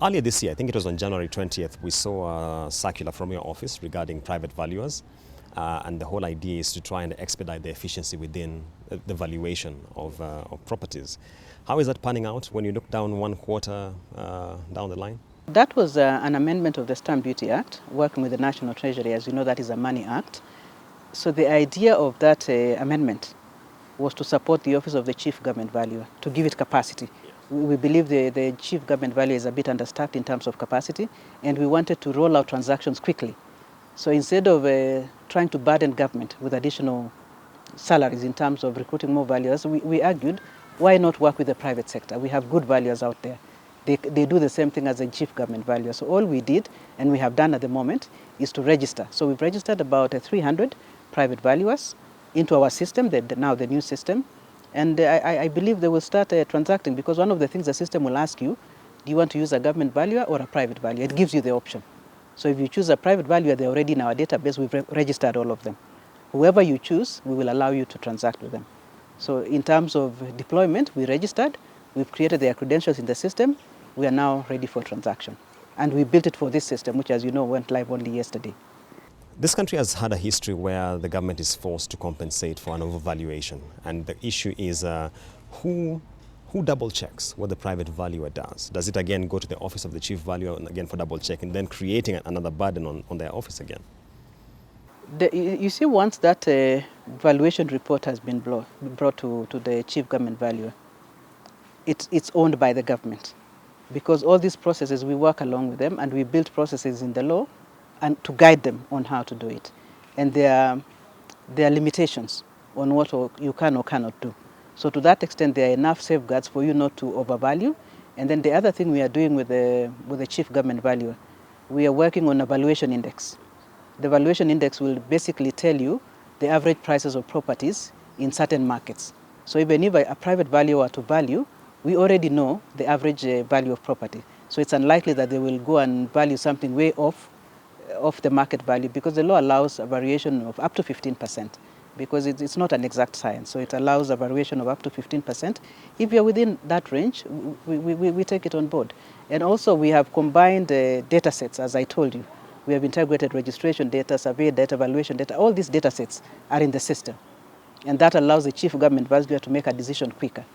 Earlier this year, I think it was on January 20th, we saw a circular from your office regarding private valuers. And the whole idea is to try and expedite the efficiency within the valuation of properties. How is that panning out when you look down one quarter down the line? That was an amendment of the Stamp Duty Act, working with the National Treasury. As you know, that is a money act. So the idea of that amendment was to support the Office of the Chief Government Valuer, to give it capacity. We believe the Chief Government Valuer is a bit understaffed in terms of capacity, and we wanted to roll out transactions quickly. So instead of trying to burden government with additional salaries in terms of recruiting more valuers, we argued, why not work with the private sector? We have good valuers out there. They do the same thing as a chief government valuer. So all we did, and we have done at the moment, is to register. So we've registered about 300 private valuers into our system, now the new system. And I believe they will start transacting, because one of the things the system will ask you, do you want to use a government valuer or a private valuer? It gives you the option. So if you choose a private valuer, they're already in our database. We've registered all of them. Whoever you choose, we will allow you to transact with them. So in terms of deployment, we registered. We've created their credentials in the system. We are now ready for transaction. And we built it for this system, which, as you know, went live only yesterday. This country has had a history where the government is forced to compensate for an overvaluation. And the issue is who double checks what the private valuer does? Does it again go to the office of the chief valuer and again for double check, and then creating another burden on their office again? You see, once that valuation report has been brought to the chief government valuer, it's owned by the government. Because all these processes, we work along with them, and we build processes in the law and to guide them on how to do it. And there are limitations on what you can or cannot do. So to that extent, there are enough safeguards for you not to overvalue. And then the other thing we are doing with the chief government valuer, we are working on a valuation index. The valuation index will basically tell you the average prices of properties in certain markets. So even if a private valuer were to value, we already know the average value of property. So it's unlikely that they will go and value something way off the market value, because the law allows a variation of up to 15%, because it's not an exact science. So it allows a variation of up to 15%. If you're within that range, we take it on board. And also we have combined data sets, as I told you. We have integrated registration data, survey data, valuation data. All these data sets are in the system. And that allows the chief government valuer to make a decision quicker.